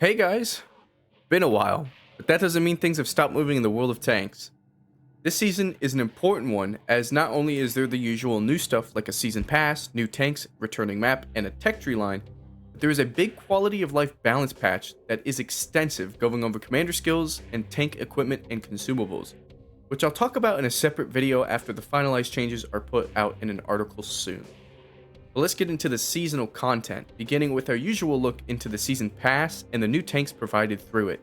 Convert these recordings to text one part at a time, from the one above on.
Hey guys, been a while, but that doesn't mean things have stopped moving in the world of tanks. This season is an important one as not only is there the usual new stuff like a season pass, new tanks, returning map, and a tech tree line, but there is a big quality of life balance patch that is extensive going over commander skills and tank equipment and consumables, which I'll talk about in a separate video after the finalized changes are put out in an article soon. But let's get into the seasonal content, beginning with our usual look into the season pass and the new tanks provided through it.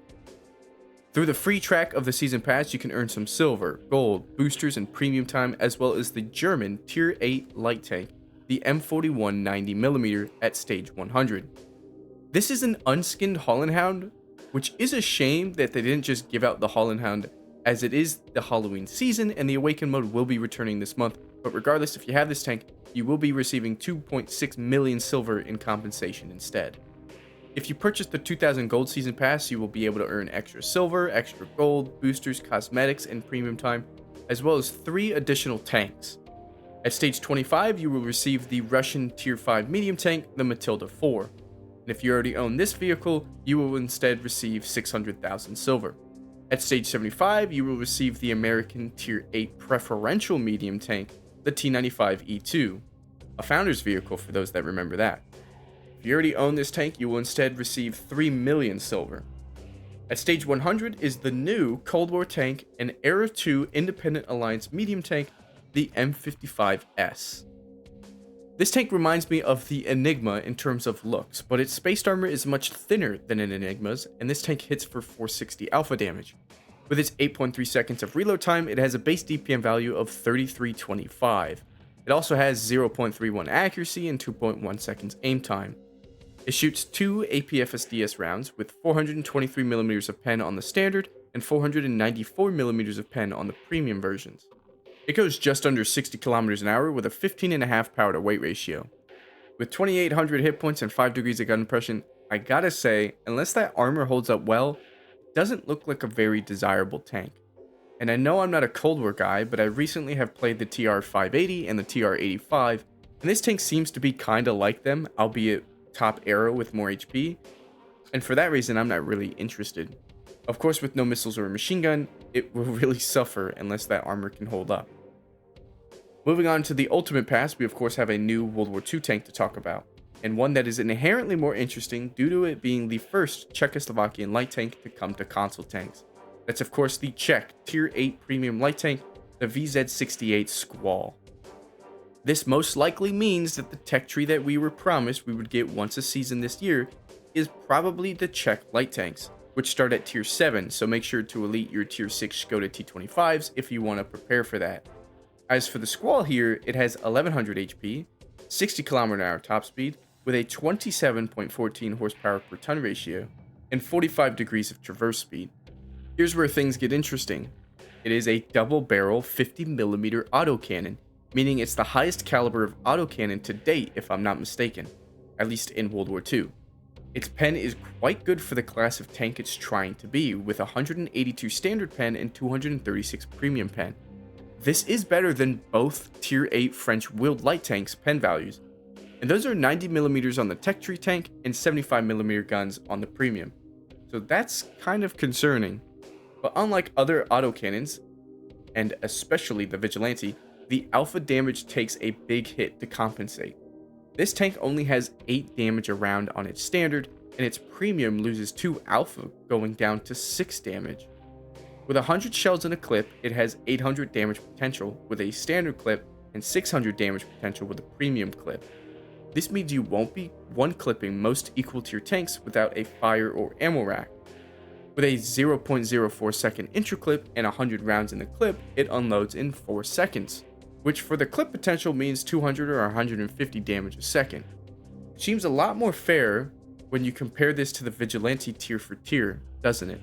Through the free track of the season pass, you can earn some silver, gold, boosters, and premium time, as well as the German tier 8 light tank, the M41 90mm at stage 100. This is an unskinned Hollandhound, which is a shame that they didn't just give out the Hollandhound, as it is the Halloween season and the Awaken mode will be returning this month. But regardless, if you have this tank, you will be receiving 2.6 million silver in compensation instead. If you purchase the 2000 gold season pass, you will be able to earn extra silver, extra gold, boosters, cosmetics, and premium time, as well as 3 additional tanks. At stage 25, you will receive the Russian tier 5 medium tank, the Matilda 4. And if you already own this vehicle, you will instead receive 600,000 silver. At stage 75, you will receive the American tier 8 preferential medium tank, the T95E2, a founder's vehicle for those that remember that. If you already own this tank, you will instead receive 3 million silver. At stage 100 is the new Cold War tank and Era 2 Independent Alliance medium tank, the M55S. This tank reminds me of the Enigma in terms of looks, but its spaced armor is much thinner than an Enigma's, and this tank hits for 460 alpha damage. With its 8.3 seconds of reload time, it has a base DPM value of 3325. It also has 0.31 accuracy and 2.1 seconds aim time. It shoots 2 APFSDS rounds with 423mm of pen on the standard and 494mm of pen on the premium versions. It goes just under 60 km an hour with a 15.5 power to weight ratio. With 2800 hit points and 5 degrees of gun impression, I gotta say, unless that armor holds up well, doesn't look like a very desirable tank. And I know I'm not a Cold War guy, but I recently have played the TR-580 and the TR-85, and this tank seems to be kinda like them, albeit top arrow with more HP, and for that reason I'm not really interested. Of course, with no missiles or a machine gun, it will really suffer unless that armor can hold up. Moving on to the Ultimate Pass, we of course have a new World War II tank to talk about, and one that is inherently more interesting due to it being the first Czechoslovakian light tank to come to console tanks. That's of course the Czech Tier 8 Premium Light Tank, the VZ68 Squall. This most likely means that the tech tree that we were promised we would get once a season this year is probably the Czech light tanks, which start at Tier 7, so make sure to elite your Tier 6 Skoda T25s if you want to prepare for that. As for the Squall here, it has 1100 HP, 60 km/h top speed, with a 27.14 horsepower per ton ratio, and 45 degrees of traverse speed. Here's where things get interesting. It is a double barrel 50mm autocannon, meaning it's the highest caliber of autocannon to date if I'm not mistaken, at least in World War II. Its pen is quite good for the class of tank it's trying to be, with 182 standard pen and 236 premium pen. This is better than both Tier 8 French wheeled light tanks' pen values, and those are 90mm on the tech tree tank and 75mm guns on the premium. So that's kind of concerning. But unlike other autocannons, and especially the Vigilante, the alpha damage takes a big hit to compensate. This tank only has 8 damage a round on its standard, and its premium loses 2 alpha, going down to 6 damage. With 100 shells in a clip, it has 800 damage potential with a standard clip and 600 damage potential with a premium clip. This means you won't be one-clipping most equal tier tanks without a fire or ammo rack. With a 0.04 second intro clip and 100 rounds in the clip, it unloads in 4 seconds, which for the clip potential means 200 or 150 damage a second. It seems a lot more fair when you compare this to the Vigilante tier for tier, doesn't it?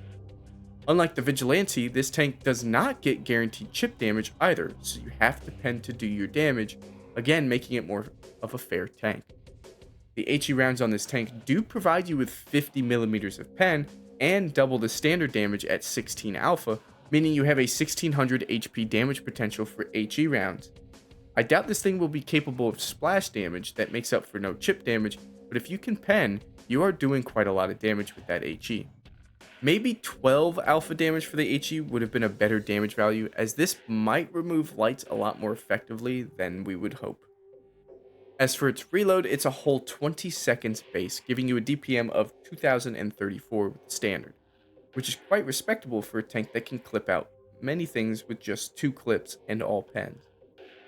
Unlike the Vigilante, this tank does not get guaranteed chip damage either, so you have to pen to do your damage, again making it more of a fair tank. The HE rounds on this tank do provide you with 50mm of pen and double the standard damage at 16 alpha, meaning you have a 1600 HP damage potential for HE rounds. I doubt this thing will be capable of splash damage that makes up for no chip damage, but if you can pen, you are doing quite a lot of damage with that HE. Maybe 12 alpha damage for the HE would have been a better damage value, as this might remove lights a lot more effectively than we would hope. As for its reload, it's a whole 20 seconds base, giving you a DPM of 2034 with standard, which is quite respectable for a tank that can clip out many things with just 2 clips and all pens.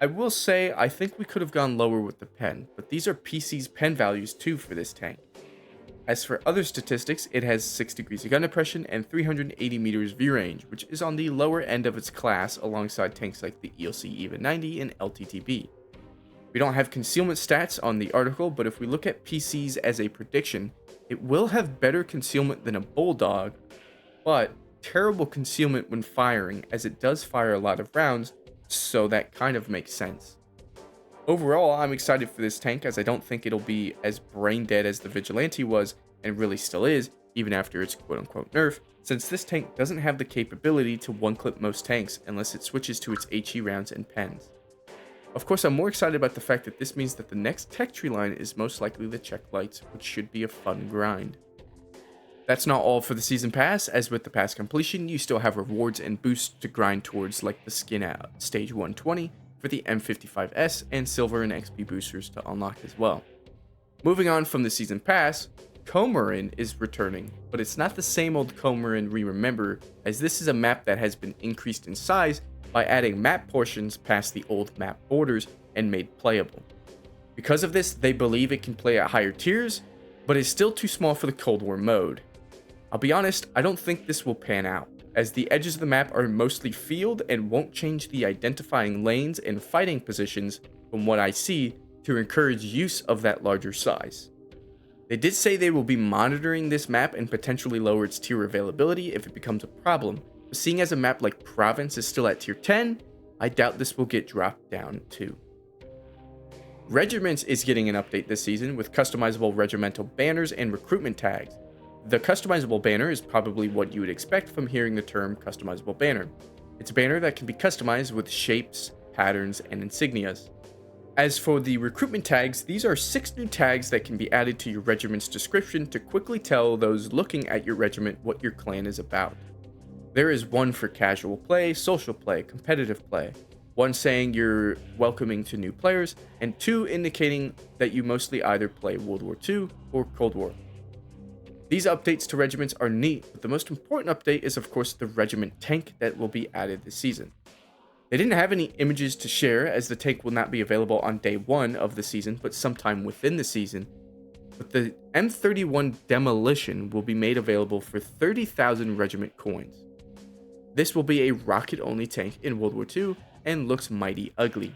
I will say, I think we could have gone lower with the pen, but these are PC's pen values too for this tank. As for other statistics, it has 6 degrees of gun depression and 380 meters view range, which is on the lower end of its class alongside tanks like the ELC EVA 90 and LTTB. We don't have concealment stats on the article, but if we look at PCs as a prediction, it will have better concealment than a Bulldog, but terrible concealment when firing, as it does fire a lot of rounds, so that kind of makes sense. Overall, I'm excited for this tank, as I don't think it'll be as brain dead as the Vigilante was, and really still is, even after its quote-unquote nerf, since this tank doesn't have the capability to one-clip most tanks unless it switches to its HE rounds and pens. Of course, I'm more excited about the fact that this means that the next tech tree line is most likely the Czech lights, which should be a fun grind. That's not all for the season pass, as with the pass completion, you still have rewards and boosts to grind towards, like the skin at stage 120 for the M55S and silver and XP boosters to unlock as well. Moving on from the season pass, Comarin is returning, but it's not the same old Comarin we remember, as this is a map that has been increased in size by adding map portions past the old map borders and made playable. Because of this, they believe it can play at higher tiers, but is still too small for the Cold War mode. I'll be honest, I don't think this will pan out, as the edges of the map are mostly field and won't change the identifying lanes and fighting positions from what I see to encourage use of that larger size. They did say they will be monitoring this map and potentially lower its tier availability if it becomes a problem, but seeing as a map like Province is still at tier 10, I doubt this will get dropped down too. Regiments is getting an update this season with customizable regimental banners and recruitment tags. The customizable banner is probably what you would expect from hearing the term customizable banner. It's a banner that can be customized with shapes, patterns, and insignias. As for the recruitment tags, these are 6 new tags that can be added to your regiment's description to quickly tell those looking at your regiment what your clan is about. There is one for casual play, social play, competitive play, one saying you're welcoming to new players, and 2 indicating that you mostly either play World War II or Cold War. These updates to regiments are neat, but the most important update is of course the regiment tank that will be added this season. They didn't have any images to share, as the tank will not be available on day 1 of the season, but sometime within the season. But the M31 Demolition will be made available for 30,000 regiment coins. This will be a rocket-only tank in World War II and looks mighty ugly.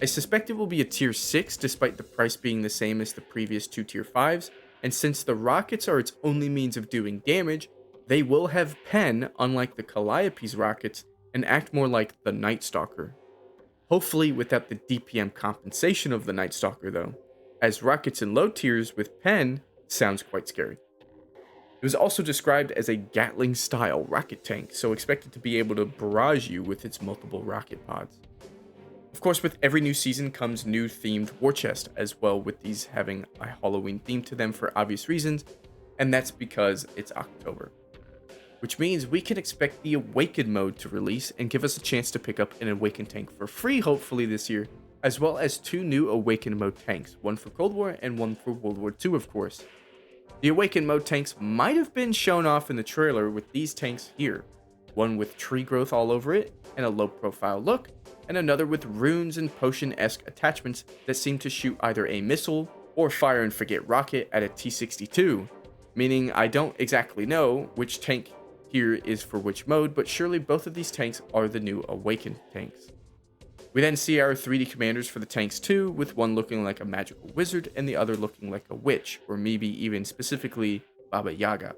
I suspect it will be a tier 6 despite the price being the same as the previous 2 tier 5s, and since the rockets are its only means of doing damage, they will have pen unlike the Calliope's rockets and act more like the Night Stalker. Hopefully without the DPM compensation of the Night Stalker though, as rockets in low tiers with pen sounds quite scary. It was also described as a Gatling-style rocket tank, so expected to be able to barrage you with its multiple rocket pods. Of course, with every new season comes new themed war chest as well, with these having a Halloween theme to them for obvious reasons, and that's because it's October. Which means we can expect the Awaken mode to release and give us a chance to pick up an Awaken tank for free hopefully this year, as well as 2 new Awaken mode tanks, one for Cold War and one for World War II of course. The Awaken mode tanks might have been shown off in the trailer with these tanks here, one with tree growth all over it and a low profile look, and another with runes and potion-esque attachments that seem to shoot either a missile or fire and forget rocket at a T-62, meaning I don't exactly know which tank here is for which mode, but surely both of these tanks are the new Awakened tanks. We then see our 3D commanders for the tanks too, with one looking like a magical wizard and the other looking like a witch, or maybe even specifically Baba Yaga.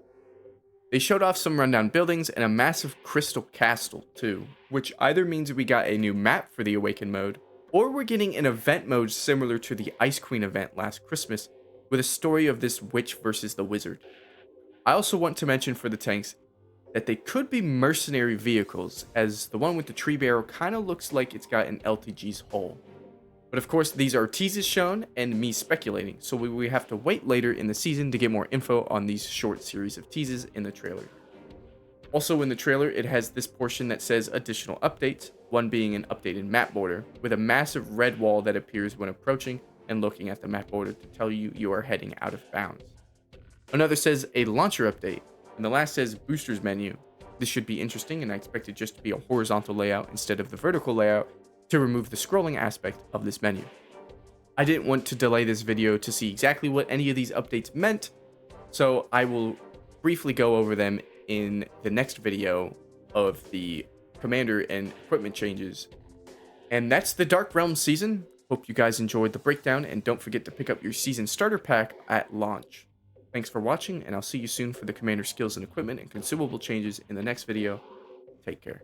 They showed off some rundown buildings and a massive crystal castle too, which either means we got a new map for the Awaken mode, or we're getting an event mode similar to the Ice Queen event last Christmas, with a story of this witch versus the wizard. I also want to mention for the tanks that they could be mercenary vehicles, as the one with the tree barrel kind of looks like it's got an LTG's hull. But of course, these are teases shown and me speculating, so we have to wait later in the season to get more info on these short series of teases in the trailer. Also in the trailer, it has this portion that says additional updates, one being an updated map border, with a massive red wall that appears when approaching and looking at the map border to tell you are heading out of bounds. Another says a launcher update, and the last says boosters menu. This should be interesting, and I expect it just to be a horizontal layout instead of the vertical layout to remove the scrolling aspect of this menu. I didn't want to delay this video to see exactly what any of these updates meant, so I will briefly go over them in the next video of the commander and equipment changes. And that's the Dark Realms season. Hope you guys enjoyed the breakdown, and don't forget to pick up your season starter pack at launch. Thanks for watching, and I'll see you soon for the commander skills and equipment and consumable changes in the next video. Take care.